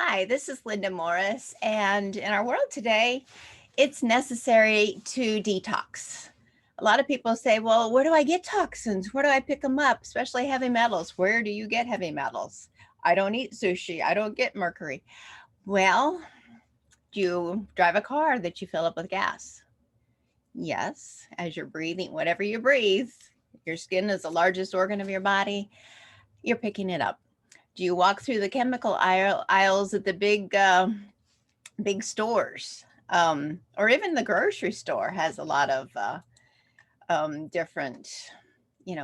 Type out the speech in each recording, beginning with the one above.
Hi, this is Linda Morris, and in our world today, it's necessary to detox. A lot of people say, well, where do I get toxins? Where do I pick them up, especially heavy metals? Where do you get heavy metals? I don't eat sushi. I don't get mercury. Well, do you drive a car that you fill up with gas? Yes, as you're breathing, whatever you breathe, your skin is the largest organ of your body, you're picking it up. Do you walk through the chemical aisles at the big stores, or even the grocery store has a lot of different,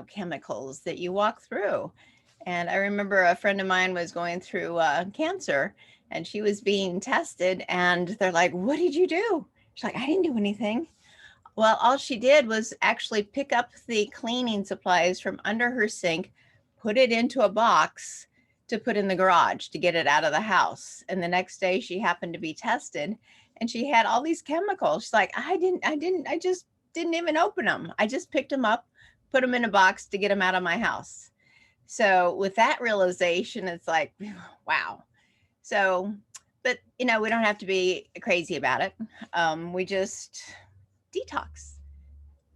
chemicals that you walk through. And I remember a friend of mine was going through cancer, and she was being tested, and they're like, "What did you do?" She's like, "I didn't do anything." Well, all she did was actually pick up the cleaning supplies from under her sink, put it into a box to put in the garage to get it out of the house. And the next day she happened to be tested and she had all these chemicals. She's like, I just didn't even open them. I just picked them up, put them in a box to get them out of my house. So with that realization, it's like, wow. So, but we don't have to be crazy about it. We just detox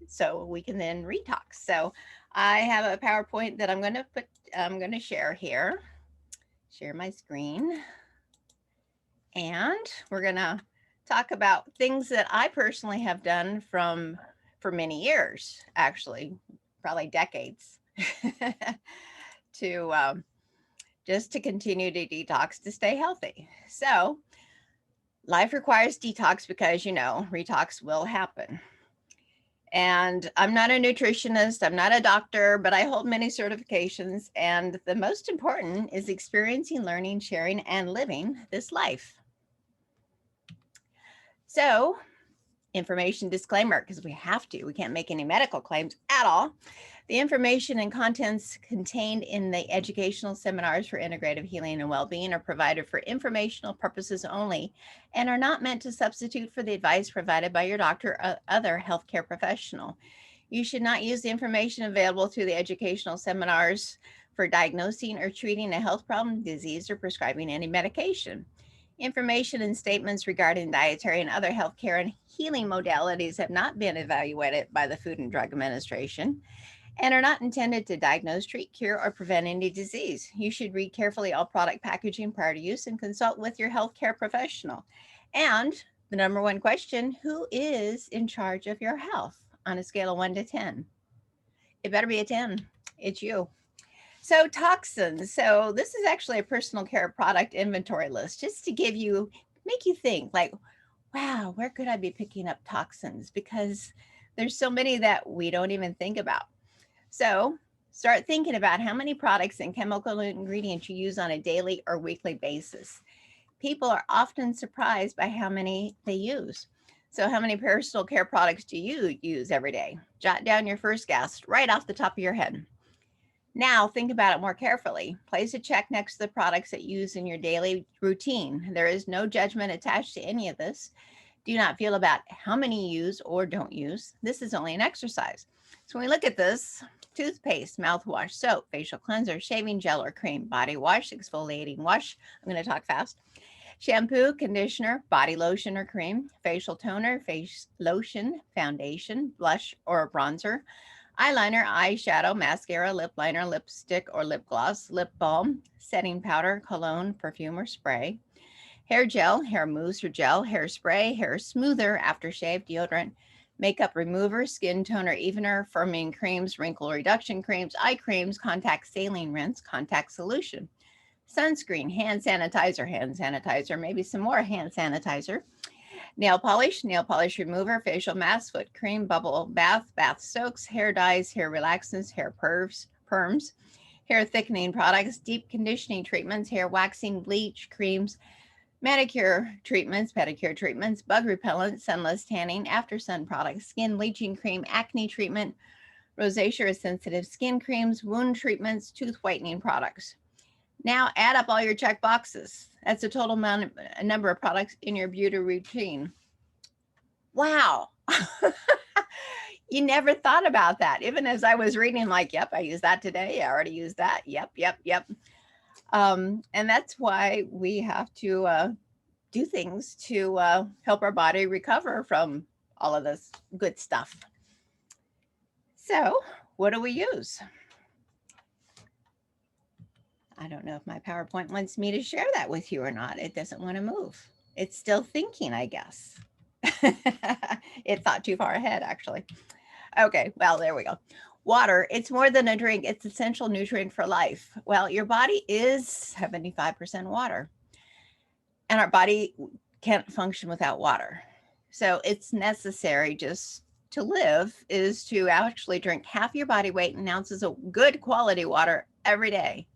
so we can then retox. So I have a PowerPoint that I'm going to share here, share my screen, and we're going to talk about things that I personally have done for many years, actually, probably decades, to just to continue to detox to stay healthy. So life requires detox because, retox will happen. And I'm not a nutritionist, I'm not a doctor, but I hold many certifications. And the most important is experiencing, learning, sharing, and living this life. So, information disclaimer, because we can't make any medical claims at all. The information and contents contained in the educational seminars for integrative healing and well-being are provided for informational purposes only and are not meant to substitute for the advice provided by your doctor or other healthcare professional. You should not use the information available through the educational seminars for diagnosing or treating a health problem, disease, or prescribing any medication. Information and statements regarding dietary and other healthcare and healing modalities have not been evaluated by the Food and Drug Administration and are not intended to diagnose, treat, cure, or prevent any disease. You should read carefully all product packaging prior to use and consult with your healthcare professional. And the number one question, who is in charge of your health on a scale of 1 to 10? It better be a 10. It's you. So toxins. So this is actually a personal care product inventory list just to make you think like, wow, where could I be picking up toxins? Because there's so many that we don't even think about. So start thinking about how many products and chemical ingredients you use on a daily or weekly basis. People are often surprised by how many they use. So how many personal care products do you use every day? Jot down your first guess right off the top of your head. Now, think about it more carefully. Place a check next to the products that you use in your daily routine. There is no judgment attached to any of this. Do not feel about how many you use or don't use. This is only an exercise. So when we look at this, toothpaste, mouthwash, soap, facial cleanser, shaving gel or cream, body wash, exfoliating wash. I'm going to talk fast. Shampoo, conditioner, body lotion or cream, facial toner, face lotion, foundation, blush or bronzer, eyeliner, eyeshadow, mascara, lip liner, lipstick or lip gloss, lip balm, setting powder, cologne, perfume or spray, hair gel, hair mousse or gel, hairspray, hair smoother, aftershave, deodorant, makeup remover, skin toner, evener, firming creams, wrinkle reduction creams, eye creams, contact saline rinse, contact solution, sunscreen, hand sanitizer, maybe some more hand sanitizer, nail polish remover, facial mask, foot cream, bubble bath, bath soaks, hair dyes, hair relaxants, hair perms, hair thickening products, deep conditioning treatments, hair waxing, bleach, creams, manicure treatments, pedicure treatments, bug repellent, sunless tanning, after sun products, skin bleaching cream, acne treatment, rosacea or sensitive skin creams, wound treatments, tooth whitening products. Now add up all your check boxes. That's the total number of products in your beauty routine. Wow. You never thought about that. Even as I was reading, like, yep, I used that today. I already used that. Yep. And that's why we have to do things to help our body recover from all of this good stuff. So, what do we use? I don't know if my PowerPoint wants me to share that with you or not. It doesn't want to move. It's still thinking, I guess. It thought too far ahead, actually. Okay, well, there we go. Water, it's more than a drink, it's essential nutrient for life. Well, your body is 75% water, and our body can't function without water. So it's necessary just to live is to actually drink half your body weight in ounces of good quality water every day.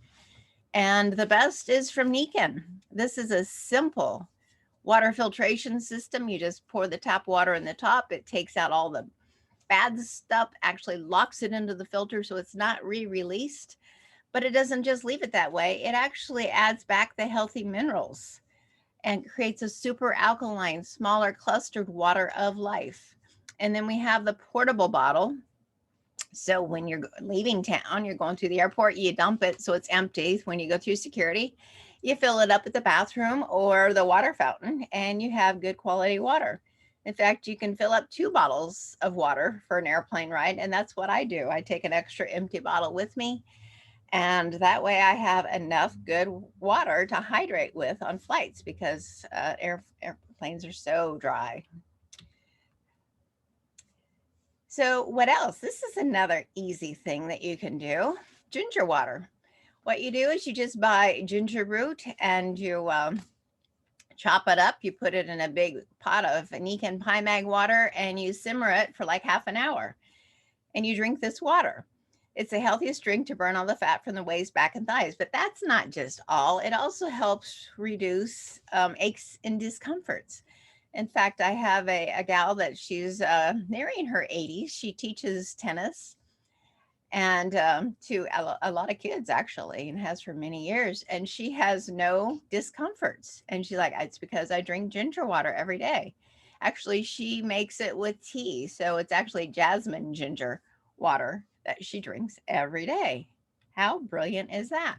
And the best is from Niken. This is a simple water filtration system. You just pour the tap water in the top. It takes out all the bad stuff, actually locks it into the filter so it's not re-released. But it doesn't just leave it that way. It actually adds back the healthy minerals and creates a super alkaline, smaller clustered water of life. And then we have the portable bottle. So when you're leaving town, you're going through the airport, you dump it so it's empty. When you go through security, you fill it up at the bathroom or the water fountain, and you have good quality water. In fact, you can fill up 2 bottles of water for an airplane ride, and that's what I do. I take an extra empty bottle with me, and that way I have enough good water to hydrate with on flights because airplanes are so dry. So what else? This is another easy thing that you can do. Ginger water. What you do is you just buy ginger root and you chop it up. You put it in a big pot of Niken Pie Mag water and you simmer it for like half an hour. And you drink this water. It's the healthiest drink to burn all the fat from the waist, back, and thighs. But that's not just all. It also helps reduce aches and discomforts. In fact, I have a gal that she's nearing her 80s. She teaches tennis and to a lot of kids actually, and has for many years. And she has no discomforts. And she's like, it's because I drink ginger water every day. Actually, she makes it with tea. So it's actually jasmine ginger water that she drinks every day. How brilliant is that?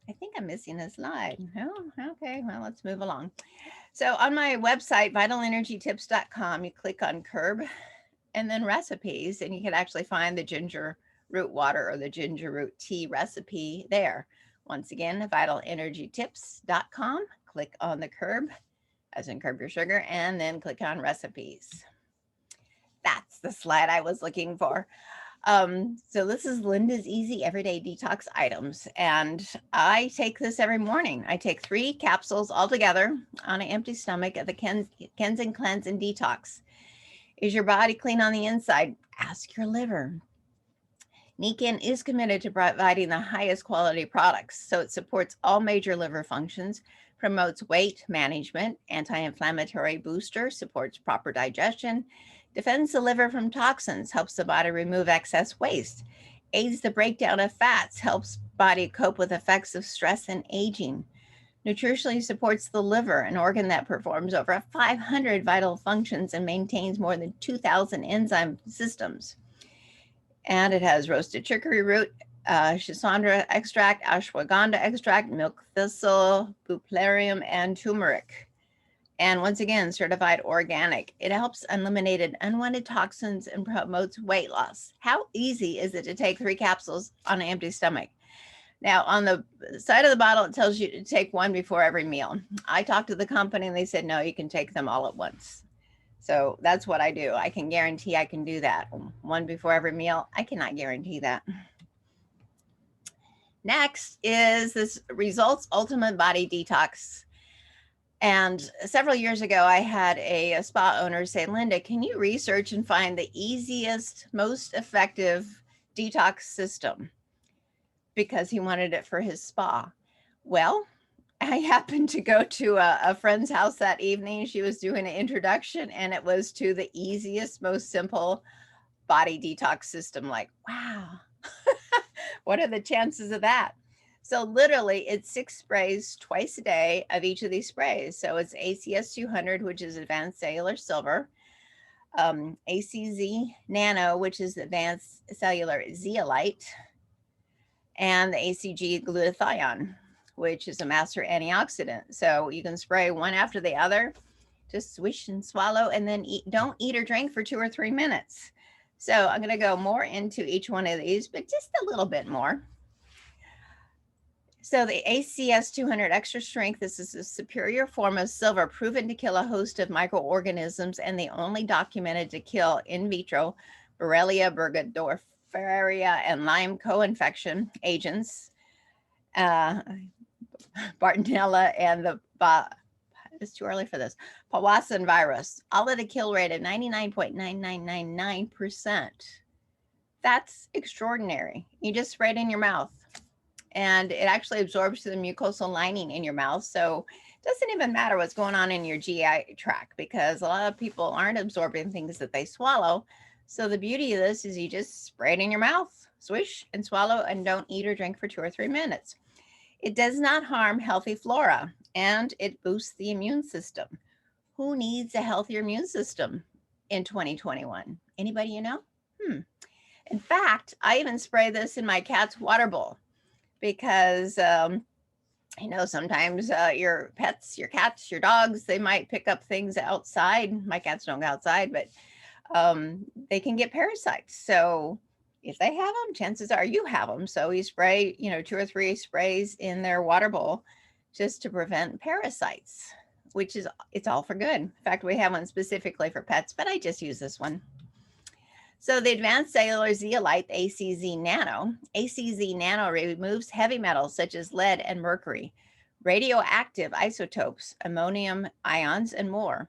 I think I'm missing a slide. Oh, okay. Well, let's move along. So on my website, vitalenergytips.com, you click on curb and then recipes, and you can actually find the ginger root water or the ginger root tea recipe there. Once again, vitalenergytips.com, click on the curb, as in curb your sugar, and then click on recipes. That's the slide I was looking for. So this is Linda's Easy Everyday Detox Items, and I take this every morning. I take 3 capsules all together on an empty stomach of the Kensington Cleanse and Detox. Is your body clean on the inside? Ask your liver. Niken is committed to providing the highest quality products, so it supports all major liver functions, promotes weight management, anti-inflammatory booster, supports proper digestion, defends the liver from toxins, helps the body remove excess waste, aids the breakdown of fats, helps body cope with effects of stress and aging, nutritionally supports the liver, an organ that performs over 500 vital functions and maintains more than 2,000 enzyme systems. And it has roasted chicory root, schisandra extract, ashwagandha extract, milk thistle, buplerium, and turmeric. And once again, certified organic. It helps eliminate unwanted toxins and promotes weight loss. How easy is it to take 3 capsules on an empty stomach? Now, on the side of the bottle, it tells you to take 1 before every meal. I talked to the company and they said, no, you can take them all at once. So that's what I do. I can guarantee I can do that. 1 before every meal. I cannot guarantee that. Next is this Results Ultimate Body Detox. And several years ago, I had a spa owner say, Linda, can you research and find the easiest, most effective detox system? Because he wanted it for his spa. Well, I happened to go to a friend's house that evening. She was doing an introduction, and it was to the easiest, most simple body detox system. Like, wow, what are the chances of that? So literally it's 6 sprays twice a day of each of these sprays. So it's ACS 200, which is advanced cellular silver, ACZ nano, which is advanced cellular zeolite, and the ACG glutathione. which is a master antioxidant. So you can spray one after the other, just swish and swallow, and then don't eat or drink for 2 or 3 minutes. So I'm going to go more into each one of these, but just a little bit more. So the ACS 200 Extra Strength, this is a superior form of silver proven to kill a host of microorganisms and the only documented to kill in vitro Borrelia burgdorferi and Lyme co-infection agents, Bartonella and the, it's too early for this, Powassan virus, all at a kill rate of 99.9999%. That's extraordinary. You just spray it in your mouth, and it actually absorbs to the mucosal lining in your mouth. So it doesn't even matter what's going on in your GI tract, because a lot of people aren't absorbing things that they swallow. So the beauty of this is you just spray it in your mouth, swish and swallow, and don't eat or drink for 2 or 3 minutes. It does not harm healthy flora, and it boosts the immune system. Who needs a healthier immune system in 2021? Anybody you know? In fact, I even spray this in my cat's water bowl, because sometimes your pets, your cats, your dogs, they might pick up things outside. My cats don't go outside, but they can get parasites. So if they have them, chances are you have them. So we spray, 2 or 3 sprays in their water bowl just to prevent parasites, which is, it's all for good. In fact, we have one specifically for pets, but I just use this one. So the Advanced Cellular Zeolite, ACZ Nano. ACZ Nano removes heavy metals such as lead and mercury, radioactive isotopes, ammonium ions, and more.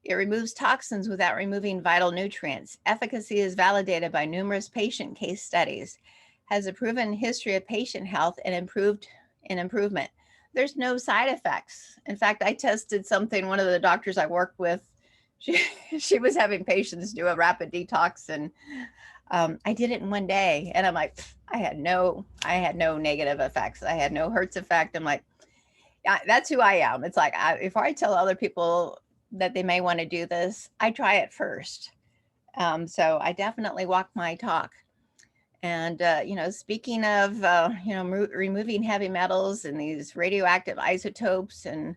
It removes toxins without removing vital nutrients. Efficacy is validated by numerous patient case studies. Has a proven history of patient health and improvement. There's no side effects. In fact, I tested something, one of the doctors I worked with, she was having patients do a rapid detox, and I did it in 1 day, and I'm like, I had no negative effects. I had no Hertz effect. I'm like, that's who I am. It's like, before I tell other people that they may want to do this, I try it first. So I definitely walk my talk. And, speaking of, removing heavy metals and these radioactive isotopes and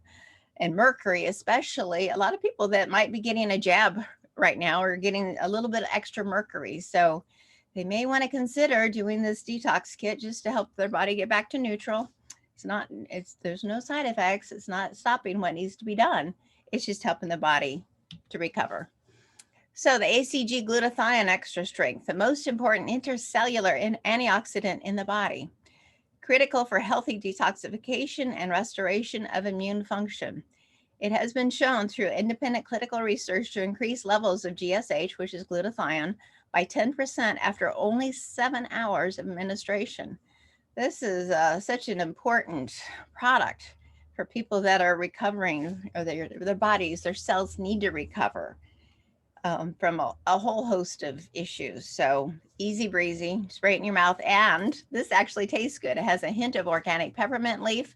mercury, especially, a lot of people that might be getting a jab right now are getting a little bit of extra mercury. So they may want to consider doing this detox kit just to help their body get back to neutral. There's no side effects. It's not stopping what needs to be done. It's just helping the body to recover. So the ACG glutathione extra strength, the most important intercellular antioxidant in the body, critical for healthy detoxification and restoration of immune function. It has been shown through independent clinical research to increase levels of GSH, which is glutathione, by 10% after only 7 hours of administration. This is such an important product for people that are recovering, or their bodies, their cells need to recover from a whole host of issues. So easy breezy, spray it in your mouth. And this actually tastes good. It has a hint of organic peppermint leaf.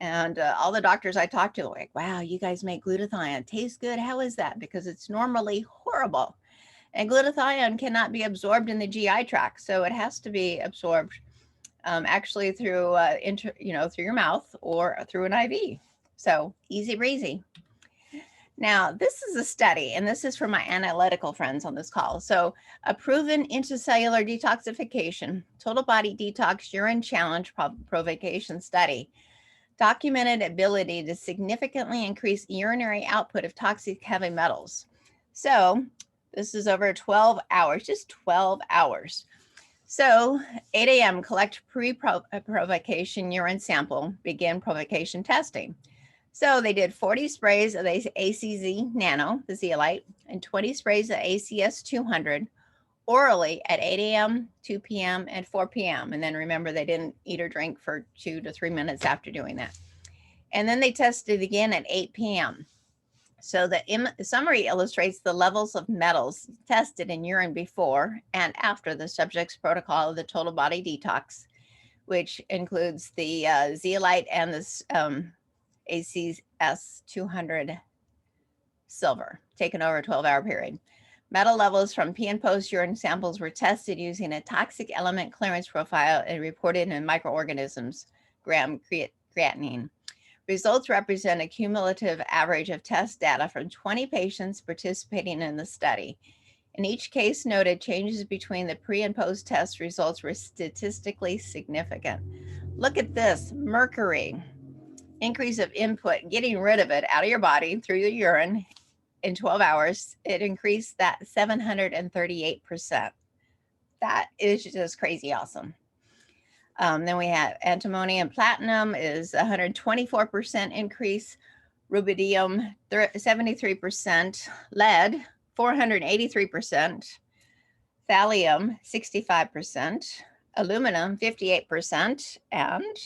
And all the doctors I talked to are like, wow, you guys make glutathione. Tastes good. How is that? Because it's normally horrible. And glutathione cannot be absorbed in the GI tract. So it has to be absorbed actually through, through your mouth or through an IV. So easy breezy. Now, this is a study, and this is for my analytical friends on this call. So a proven intracellular detoxification, total body detox urine challenge provocation study, documented ability to significantly increase urinary output of toxic heavy metals. So this is over 12 hours, just 12 hours. So 8 a.m., collect pre-provocation urine sample, begin provocation testing. So they did 40 sprays of the ACZ Nano, the zeolite, and 20 sprays of ACS 200 orally at 8 a.m., 2 p.m., and 4 p.m. And then remember, they didn't eat or drink for 2 to 3 minutes after doing that. And then they tested again at 8 p.m. So the summary illustrates the levels of metals tested in urine before and after the subject's protocol of the total body detox, which includes the zeolite and the ACS 200 silver, taken over a 12-hour period. Metal levels from pre and post urine samples were tested using a toxic element clearance profile and reported in microorganisms, gram creatinine. Results represent a cumulative average of test data from 20 patients participating in the study. In each case noted, changes between the pre and post test results were statistically significant. Look at this, mercury, increase of input, getting rid of it out of your body through the urine in 12 hours, it increased that 738%. That is just crazy awesome. Then we have antimony and platinum is 124% increase, rubidium 73%, lead 483%, thallium 65%, aluminum 58%, and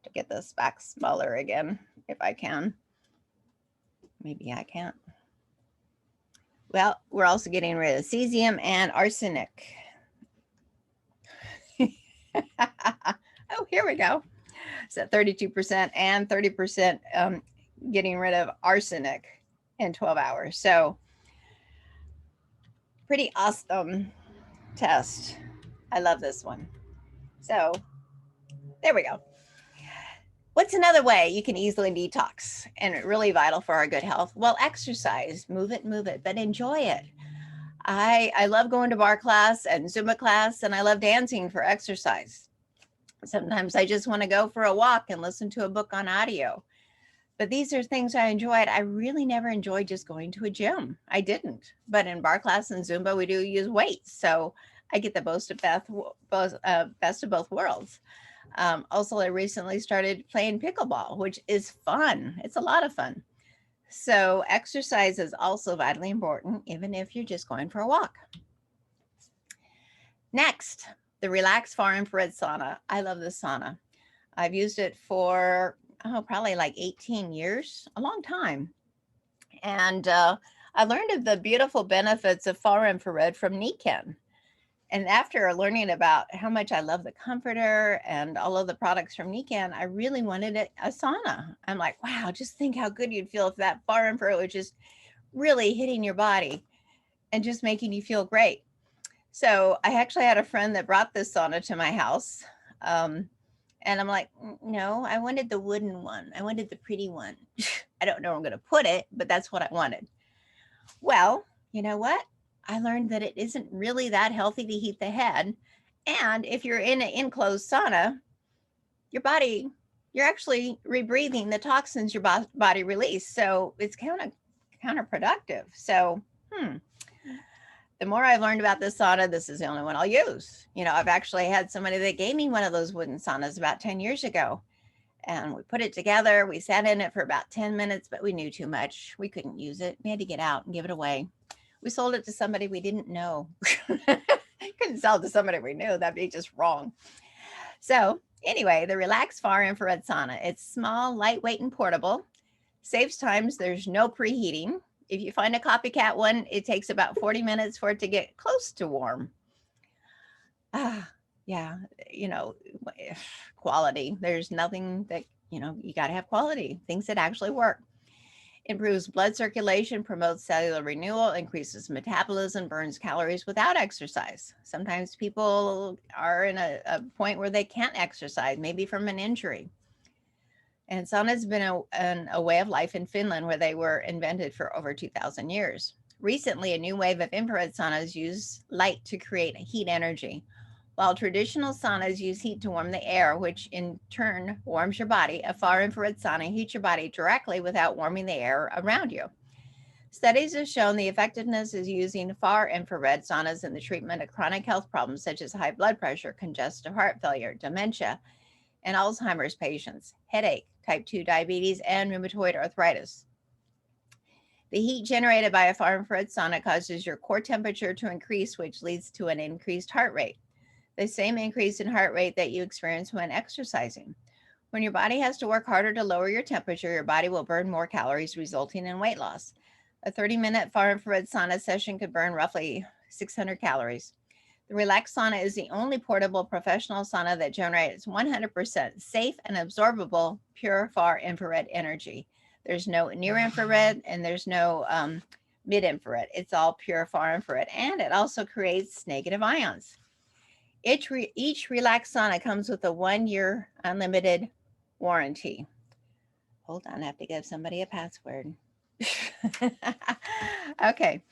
to get this back smaller again, if I can. Maybe I can't. Well, we're also getting rid of cesium and arsenic. Oh, here we go. So 32% and 30% getting rid of arsenic in 12 hours. So pretty awesome test. I love this one. So there we go. What's another way you can easily detox and really vital for our good health? Well, exercise, move it, but enjoy it. I love going to bar class and Zumba class, and I love dancing for exercise. Sometimes I just want to go for a walk and listen to a book on audio. But these are things I enjoyed. I really never enjoyed just going to a gym. I didn't. But in bar class and Zumba, we do use weights. So I get the best of both worlds. Also, I recently started playing pickleball, which is fun. It's a lot of fun. So exercise is also vitally important, even if you're just going for a walk. Next, the relaxed far infrared sauna. I love this sauna. I've used it for, probably like 18 years, a long time. And I learned of the beautiful benefits of far infrared from Nikken. And after learning about how much I love the comforter and all of the products from Nikken, I really wanted a sauna. I'm like, wow, just think how good you'd feel if that far infrared was just really hitting your body and just making you feel great. So I actually had a friend that brought this sauna to my house. And I'm like, no, I wanted the wooden one. I wanted the pretty one. I don't know where I'm going to put it, but that's what I wanted. Well, you know what? I learned that it isn't really that healthy to heat the head. And if you're in an enclosed sauna, your body, you're actually rebreathing the toxins your body release. So it's kind of counterproductive. So, the more I've learned about this sauna, this is the only one I'll use. I've actually had somebody that gave me one of those wooden saunas about 10 years ago. And we put it together. We sat in it for about 10 minutes, but we knew too much. We couldn't use it. We had to get out and give it away. We sold it to somebody we didn't know. Couldn't sell it to somebody we knew. That'd be just wrong. So anyway, the relaxed far infrared sauna. It's small, lightweight, and portable. Saves times. There's no preheating. If you find a copycat one, it takes about 40 minutes for it to get close to warm. Yeah, quality. There's nothing that, you got to have quality, things that actually work. Improves blood circulation, promotes cellular renewal, increases metabolism, burns calories without exercise. Sometimes people are in a point where they can't exercise, maybe from an injury. And sauna has been a way of life in Finland, where they were invented for over 2,000 years. Recently, a new wave of infrared saunas use light to create heat energy. While traditional saunas use heat to warm the air, which in turn warms your body, a far infrared sauna heats your body directly without warming the air around you. Studies have shown the effectiveness of using far infrared saunas in the treatment of chronic health problems such as high blood pressure, congestive heart failure, dementia, and Alzheimer's patients, headache, type 2 diabetes, and rheumatoid arthritis. The heat generated by a far infrared sauna causes your core temperature to increase, which leads to an increased heart rate. The same increase in heart rate that you experience when exercising. When your body has to work harder to lower your temperature, your body will burn more calories, resulting in weight loss. A 30-minute far infrared sauna session could burn roughly 600 calories. The relaxed sauna is the only portable professional sauna that generates 100% safe and absorbable pure far infrared energy. There's no near infrared and there's no mid infrared. It's all pure far infrared, and it also creates negative ions. Each relaxed sauna comes with a 1-year unlimited warranty. Hold on, I have to give somebody a password. Okay.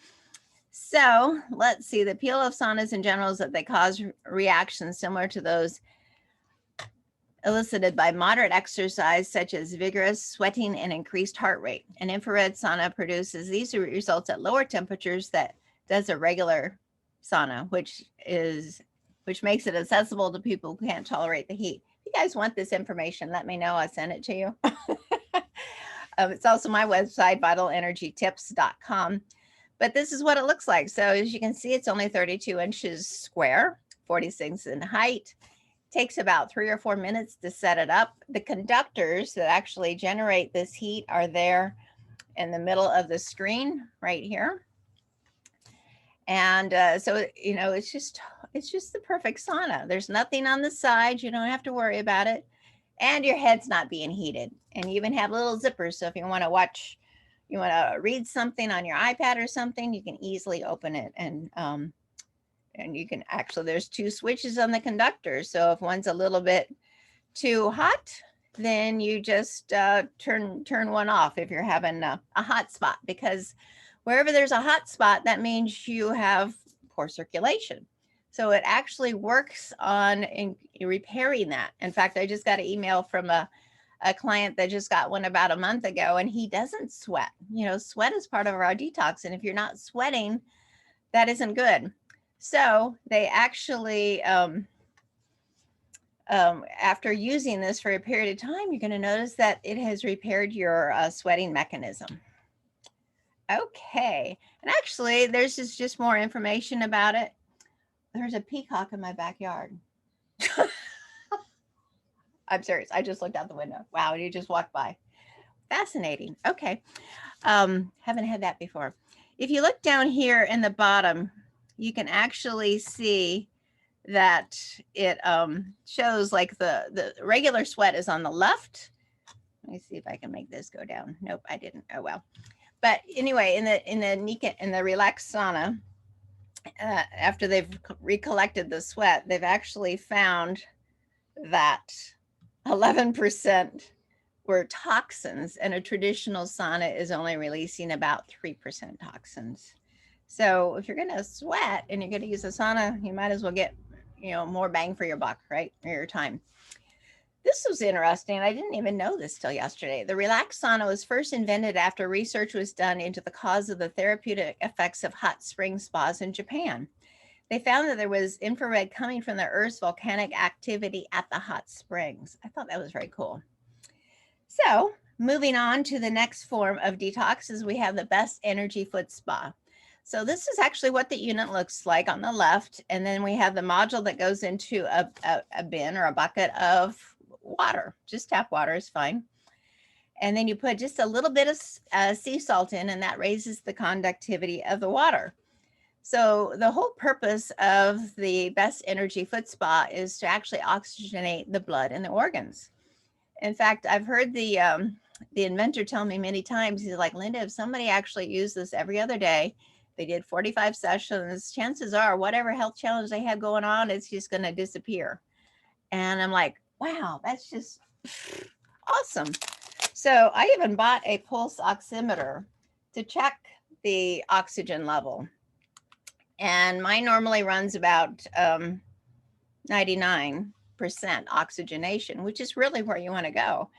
So let's see. The appeal of saunas in general is that they cause reactions similar to those elicited by moderate exercise, such as vigorous sweating and increased heart rate. An infrared sauna produces these results at lower temperatures that does a regular sauna, which makes it accessible to people who can't tolerate the heat. If you guys want this information, let me know. I'll send it to you. It's also my website, vitalenergytips.com. But this is what it looks like. So as you can see, it's only 32 inches square, 46 in height. Takes about 3 or 4 minutes to set it up. The conductors that actually generate this heat are there in the middle of the screen right here. And so, you know, it's just the perfect sauna. There's nothing on the side. You don't have to worry about it. And your head's not being heated. And you even have little zippers. So if you want to read something on your iPad or something, you can easily open it. And you can actually, there's 2 switches on the conductor. So if one's a little bit too hot, then you just turn one off if you're having a hot spot, because wherever there's a hot spot, that means you have poor circulation. So it actually works on repairing that. In fact, I just got an email from a client that just got one about a month ago, and he doesn't sweat. You know, sweat is part of our detox. And if you're not sweating, that isn't good. So they actually, after using this for a period of time, you're going to notice that it has repaired your sweating mechanism. Okay. And actually, there's just more information about it. There's a peacock in my backyard. I'm serious. I just looked out the window. Wow, you just walked by. Fascinating. Okay. Haven't had that before. If you look down here in the bottom, you can actually see that it shows like the regular sweat is on the left. Let me see if I can make this go down. Nope, I didn't. Oh well. But anyway, in the relaxed sauna, after they've recollected the sweat, they've actually found that 11% were toxins, and a traditional sauna is only releasing about 3% toxins. So if you're going to sweat and you're going to use a sauna, you might as well get, you know, more bang for your buck, right? Or your time. This was interesting. I didn't even know this till yesterday. The relaxed sauna was first invented after research was done into the cause of the therapeutic effects of hot spring spas in Japan. They found that there was infrared coming from the Earth's volcanic activity at the hot springs. I thought that was very cool. So moving on to the next form of detox is we have the Best Energy Foot Spa. So this is actually what the unit looks like on the left. And then we have the module that goes into a bin or a bucket of water. Just tap water is fine. And then you put just a little bit of sea salt in, and that raises the conductivity of the water. So the whole purpose of the Best Energy Foot Spa is to actually oxygenate the blood and the organs. In fact, I've heard the inventor tell me many times, he's like, Linda, if somebody actually used this every other day, they did 45 sessions, chances are whatever health challenge they had going on, it's just going to disappear. And I'm like, wow, that's just awesome. So I even bought a pulse oximeter to check the oxygen level. And mine normally runs about 99% oxygenation, which is really where you want to go.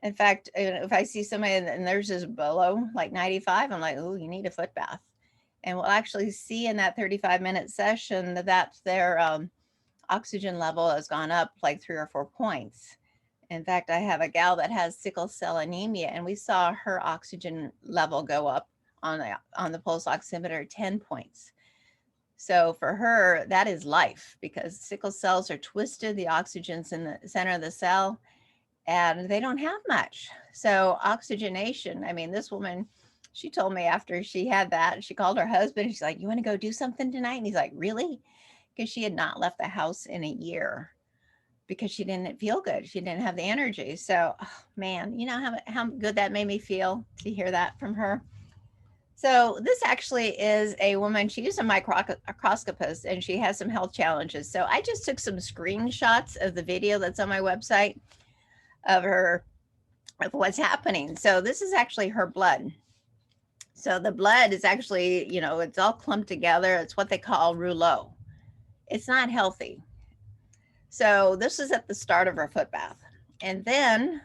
In fact, if I see somebody and theirs is below like 95, I'm like, oh, you need a foot bath. And we'll actually see in that 35-minute session that their oxygen level has gone up like 3 or 4 points. In fact, I have a gal that has sickle cell anemia, and we saw her oxygen level go up on the pulse oximeter 10 points. So for her, that is life, because sickle cells are twisted. The oxygen's in the center of the cell, and they don't have much. So oxygenation, I mean, this woman, she told me after she had that, she called her husband. She's like, you want to go do something tonight? And he's like, really? Because she had not left the house in a year because she didn't feel good. She didn't have the energy. So, oh, man, you know how good that made me feel to hear that from her. So this actually is a woman. She's a microscopist and she has some health challenges. So I just took some screenshots of the video that's on my website of her, of what's happening. So this is actually her blood. So the blood is actually, you know, it's all clumped together. It's what they call rouleau. It's not healthy. So this is at the start of her foot bath. And then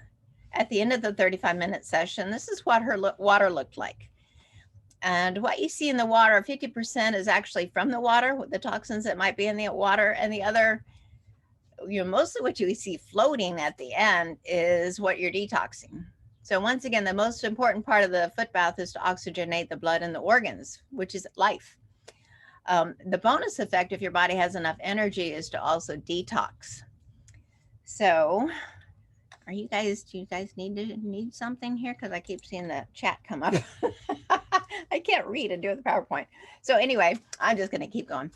at the end of the 35-minute session, this is what her water looked like. And what you see in the water, 50% is actually from the water, the toxins that might be in the water, and the other, you know, mostly what you see floating at the end is what you're detoxing. So once again, the most important part of the foot bath is to oxygenate the blood and the organs, which is life. The bonus effect, if your body has enough energy, is to also detox. So do you guys need something here? Because I keep seeing the chat come up. I can't read and do the PowerPoint. So anyway, I'm just going to keep going.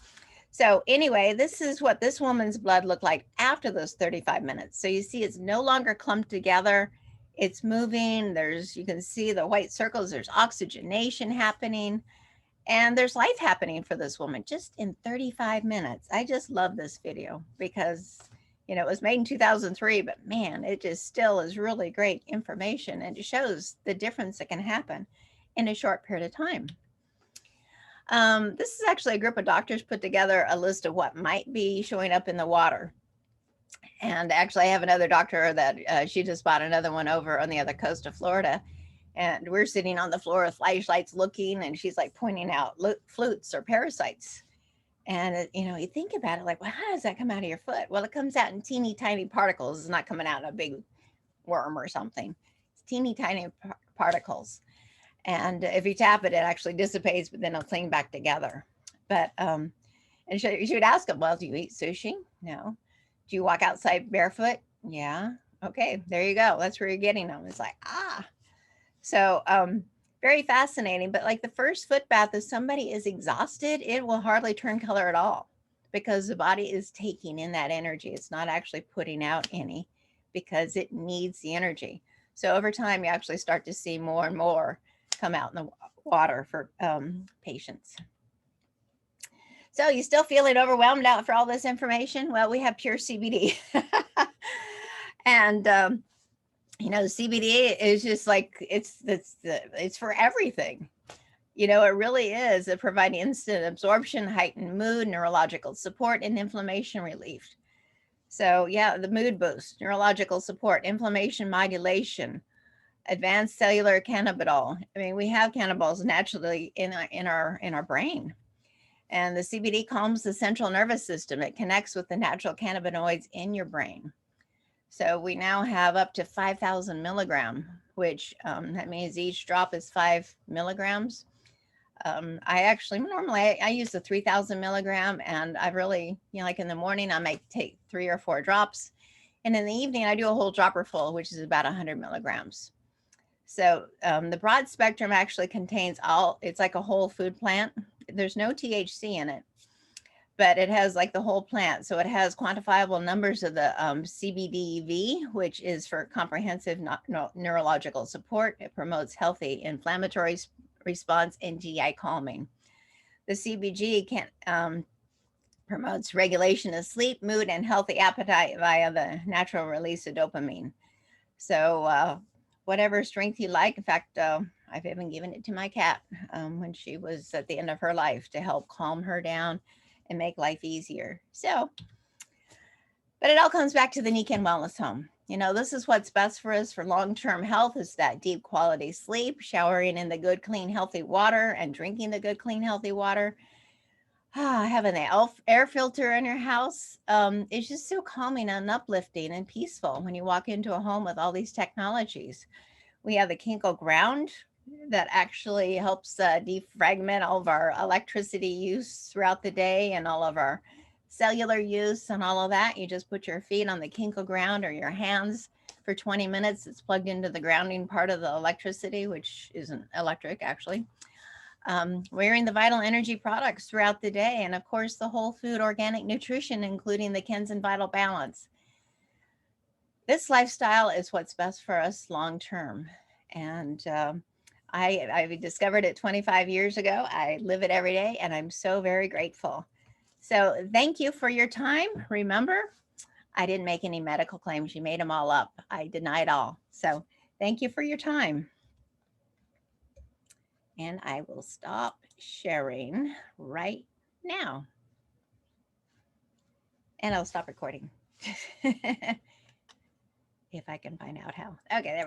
So anyway, this is what this woman's blood looked like after those 35 minutes. So you see it's no longer clumped together. It's moving. You can see the white circles. There's oxygenation happening. And there's life happening for this woman just in 35 minutes. I just love this video because, you know, it was made in 2003, but man, it just still is really great information and it shows the difference that can happen in a short period of time. This is actually a group of doctors put together a list of what might be showing up in the water. And actually I have another doctor that she just bought another one over on the other coast of Florida. And we're sitting on the floor with flashlights looking, and she's like pointing out flutes or parasites. And, you know, you think about it like, well, how does that come out of your foot? Well, it comes out in teeny tiny particles. It's not coming out in a big worm or something. It's teeny tiny particles. And if you tap it, it actually dissipates, but then it'll cling back together. But, and she would ask them, well, do you eat sushi? No. Do you walk outside barefoot? Yeah. Okay, there you go. That's where you're getting them. It's like, ah. So very fascinating. But like the first foot bath, if somebody is exhausted, it will hardly turn color at all because the body is taking in that energy. It's not actually putting out any because it needs the energy. So over time, you actually start to see more and more come out in the water for patients. So you still feeling overwhelmed out for all this information? Well, we have pure CBD. And you know, the CBD is just like, it's for everything. You know, it really is. It provides instant absorption, heightened mood, neurological support, and inflammation relief. So yeah, the mood boost, neurological support, inflammation modulation, advanced cellular cannabidol. I mean, we have cannabinoids naturally in our brain. And the CBD calms the central nervous system. It connects with the natural cannabinoids in your brain. So we now have up to 5,000 milligram, which that means each drop is 5 milligrams. I actually normally I use the 3,000 milligram, and I really, you know, like in the morning I might take 3 or 4 drops, and in the evening I do a whole dropper full, which is about 100 milligrams. So the broad spectrum actually contains it's like a whole food plant. There's no THC in it, but it has like the whole plant. So it has quantifiable numbers of the CBDV, which is for comprehensive neurological support. It promotes healthy inflammatory response and GI calming. The CBG promotes regulation of sleep, mood, and healthy appetite via the natural release of dopamine. So whatever strength you like. In fact, I've even given it to my cat when she was at the end of her life to help calm her down and make life easier. So, but it all comes back to the Nikan Wellness Home. You know, this is what's best for us for long-term health is that deep quality sleep, showering in the good, clean, healthy water, and drinking the good, clean, healthy water. Having the air filter in your house is just so calming and uplifting and peaceful when you walk into a home with all these technologies. We have the Kinko ground that actually helps defragment all of our electricity use throughout the day and all of our cellular use and all of that. You just put your feet on the Kinko ground or your hands for 20 minutes. It's plugged into the grounding part of the electricity, which isn't electric actually. Wearing the vital energy products throughout the day. And of course, the whole food organic nutrition, including the Kenzen Vital Balance. This lifestyle is what's best for us long-term. And I discovered it 25 years ago. I live it every day, and I'm so very grateful. So thank you for your time. Remember, I didn't make any medical claims. You made them all up. I deny it all. So thank you for your time. And I will stop sharing right now. And I'll stop recording if I can find out how. Okay, there we go.